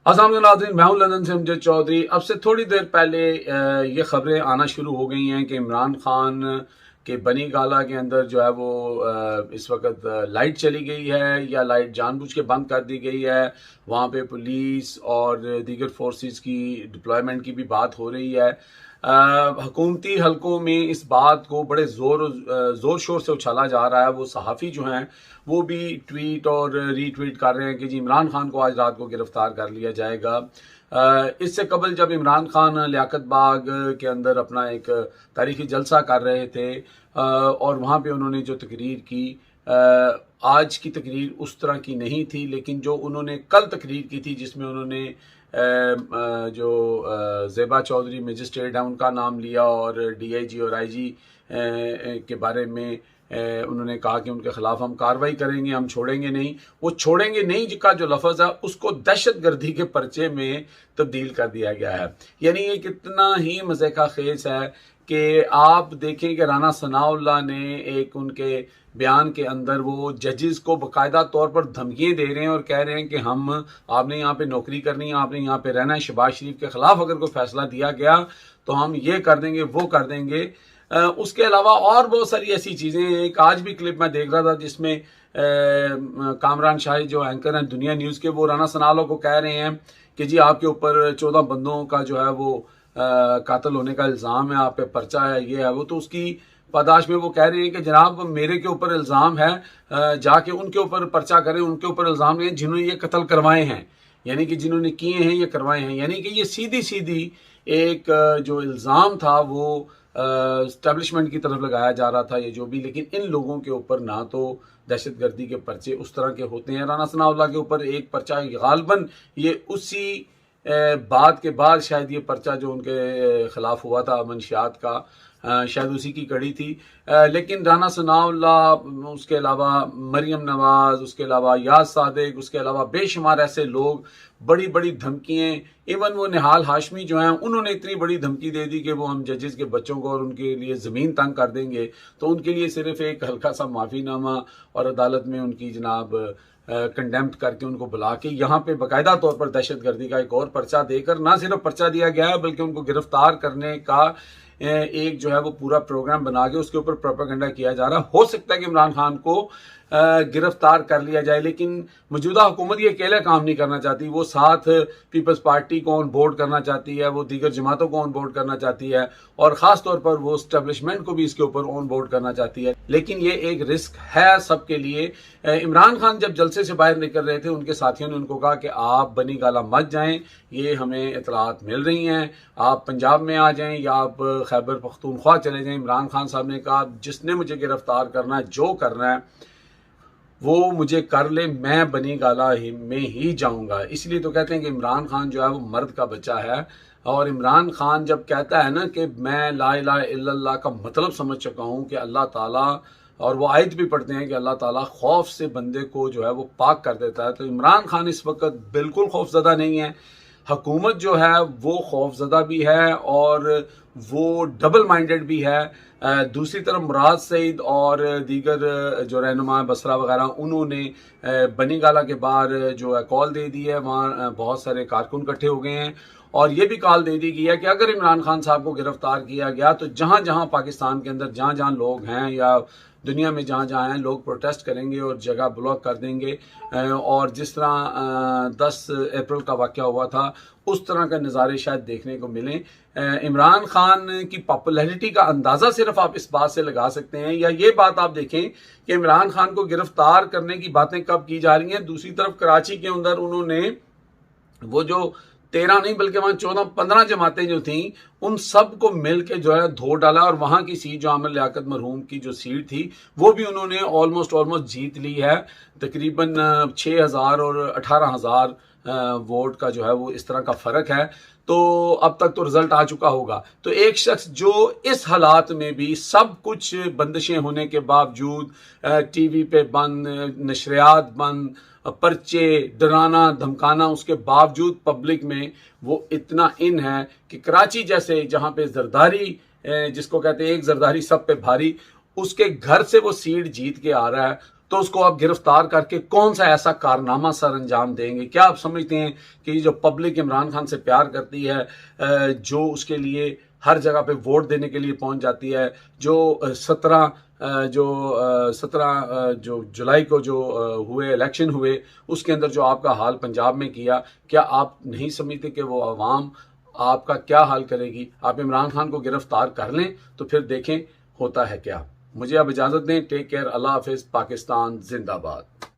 अस्सलाम वालेकुम नाज़रीन, मैं हूं लंदन से अमजद चौधरी। अब से थोड़ी देर पहले ये खबरें आना शुरू हो गई हैं कि इमरान खान के बनी गाला के अंदर जो है वो इस वक्त लाइट चली गई है या लाइट जानबूझ के बंद कर दी गई है। वहाँ पे पुलिस और दीगर फोर्सेस की डिप्लॉयमेंट की भी बात हो रही है। हुकूमती हलकों में इस बात को बड़े ज़ोर शोर से उछाला जा रहा है। वो सहाफ़ी जो हैं वो भी ट्वीट और रीट्वीट कर रहे हैं कि जी इमरान खान को आज रात को गिरफ्तार कर लिया जाएगा। इससे कबल जब इमरान खान लियाकत बाग के अंदर अपना एक तारीखी जलसा कर रहे थे और वहाँ पे उन्होंने जो तकरीर की, आज की तकरीर उस तरह की नहीं थी, लेकिन जो उन्होंने कल तकरीर की थी जिसमें उन्होंने जो ज़ेबा चौधरी मजिस्ट्रेट हैं उनका नाम लिया और डीआईजी और आईजी के बारे में उन्होंने कहा कि उनके खिलाफ हम कार्रवाई करेंगे, हम छोड़ेंगे नहीं। वो छोड़ेंगे नहीं का जो लफ्ज़ है उसको दहशतगर्दी के पर्चे में तब्दील कर दिया गया है। यानी ये कितना ही मज़े का खेस है कि आप देखें कि राना सनाउल्लाह ने एक उनके बयान के अंदर वो जजेस को बाकायदा तौर पर धमकियाँ दे रहे हैं और कह रहे हैं कि हम आपने यहाँ पे नौकरी करनी है, आपने यहाँ पे रहना है, शहबाज शरीफ के ख़िलाफ़ अगर कोई फैसला दिया गया तो हम ये कर देंगे, वो कर देंगे। उसके अलावा और बहुत सारी ऐसी चीज़ें हैं। एक आज भी क्लिप मैं देख रहा था जिसमें कामरान शाही जो एंकर हैं दुनिया न्यूज़ के, वो राना सनाउल्लाह को कह रहे हैं कि जी आपके ऊपर 14 बंदों का जो है वो कातिल होने का इल्ज़ाम है, आप पे पर्चा है, ये है वो। तो उसकी पादाश में वो कह रहे हैं कि जनाब मेरे के ऊपर इल्ज़ाम है, जाके उनके ऊपर पर्चा करें, उनके ऊपर इल्ज़ाम लें जिन्होंने ये कत्ल करवाए हैं, यानी कि जिन्होंने किए हैं ये करवाए हैं। यानी कि ये सीधी सीधी एक जो इल्ज़ाम था वो इस्टेब्लिशमेंट की तरफ लगाया जा रहा था, ये जो भी। लेकिन इन लोगों के ऊपर ना तो दहशतगर्दी के पर्चे उस तरह के होते हैं। राना सनाउल्लाह के ऊपर एक पर्चा गालबन ये उसी बात के बाद शायद ये पर्चा जो उनके ख़िलाफ़ हुआ था मंशियात का, शायद उसी की कड़ी थी। लेकिन राना सनाउल्लाह, उसके अलावा मरियम नवाज़, उसके अलावा याद सादिक, उसके अलावा बेशुमार ऐसे लोग बड़ी बड़ी धमकियाँ, इवन वो निहाल हाशमी जो हैं उन्होंने इतनी बड़ी धमकी दे दी कि वो हम जजेस के बच्चों को और उनके लिए ज़मीन तंग कर देंगे। तो उनके लिए सिर्फ एक हल्का सा माफ़ीनामा और अदालत में उनकी जनाब कंडेम्प्ट करके उनको बुला के यहाँ पे बाकायदा तौर पर दहशतगर्दी का एक और पर्चा देकर ना सिर्फ पर्चा दिया गया है बल्कि उनको गिरफ्तार करने का एक जो है वो पूरा प्रोग्राम बना के उसके ऊपर प्रोपेगेंडा किया जा रहा है। हो सकता है कि इमरान खान को गिरफ्तार कर लिया जाए, लेकिन मौजूदा हुकूमत ये अकेले काम नहीं करना चाहती। वो साथ पीपल्स पार्टी को ऑन बोर्ड करना चाहती है, वो दीगर जमातों को ऑन बोर्ड करना चाहती है और ख़ास तौर पर वो एस्टेब्लिशमेंट को भी इसके ऊपर ऑन बोर्ड करना चाहती है। लेकिन ये एक रिस्क है सबके लिए। इमरान खान जब जलसे से बाहर निकल रहे थे उनके साथियों ने उनको कहा कि आप बनी गाला मत जाएं, ये हमें इतलात मिल रही हैं, आप पंजाब में आ जाएं या आप खैबर पख्तूनख्वा चले जाएं। इमरान खान साहब ने कहा जिसने मुझे गिरफ्तार करना है, जो करना है वो मुझे कर ले, मैं बनी गाला में ही जाऊंगा। इसलिए तो कहते हैं कि इमरान खान जो है वो मर्द का बच्चा है। और इमरान खान जब कहता है ना कि मैं ला इलाहा इल्लल्लाह का मतलब समझ चुका हूँ कि अल्लाह ताला, और वो आयत भी पढ़ते हैं कि अल्लाह ताला खौफ से बंदे को जो है वो पाक कर देता है, तो इमरान खान इस वक्त बिल्कुल खौफजदा नहीं है। हुकूमत जो है वो खौफजदा भी है और वो डबल माइंडेड भी है। दूसरी तरफ मुराद सईद और दीगर जो रहनुमा बसरा वगैरह उन्होंने बनी गाला के बाहर जो है कॉल दे दी है। वहाँ बहुत सारे कारकुन इकट्ठे हो गए हैं और ये भी कॉल दे दी गई है कि अगर इमरान खान साहब को गिरफ्तार किया गया तो जहाँ जहाँ पाकिस्तान के अंदर जहाँ जहाँ लोग हैं या दुनिया में जहाँ जहाँ हैं लोग प्रोटेस्ट करेंगे और जगह ब्लॉक कर देंगे। और जिस तरह 10 अप्रैल का वाक़या हुआ था उस तरह के नज़ारे शायद देखने को मिलें। इमरान खान की पॉपुलैरिटी का अंदाज़ा सिर्फ आप इस बात से लगा सकते हैं, या ये बात आप देखें कि इमरान खान को गिरफ्तार करने की बातें कब की जा रही हैं। दूसरी तरफ कराची के अंदर उन्होंने वो जो 13 नहीं बल्कि वहाँ 14-15 जमातें जो थीं उन सब को मिल के जो है धो डाला और वहाँ की सीट जो आमिर लियाकत मरहूम की जो सीट थी वो भी उन्होंने ऑलमोस्ट जीत ली है। तकरीबन 6,000 और 18,000 वोट का जो है वो इस तरह का फ़र्क है। तो अब तक तो रिजल्ट आ चुका होगा। तो एक शख्स जो इस हालात में भी सब कुछ बंदिशें होने के बावजूद टीवी पे बंद, नशरियात बंद, पर्चे, डराना धमकाना, उसके बावजूद पब्लिक में वो इतना इन है कि कराची जैसे जहाँ पे जरदारी जिसको कहते हैं एक जरदारी सब पे भारी, उसके घर से वो सीट जीत के आ रहा है। तो उसको आप गिरफ्तार करके कौन सा ऐसा कारनामा सर अंजाम देंगे? क्या आप समझते हैं कि जो पब्लिक इमरान खान से प्यार करती है, जो उसके लिए हर जगह पे वोट देने के लिए पहुंच जाती है, जो 17 जो जुलाई को जो हुए इलेक्शन हुए, उसके अंदर जो आपका हाल पंजाब में किया, क्या आप नहीं समझते कि वो अवाम आपका क्या हाल करेगी? आप इमरान खान को गिरफ्तार कर लें तो फिर देखें होता है क्या। मुझे अब इजाज़त दें। Take care. अल्लाह हाफिज़। पाकिस्तान जिंदाबाद।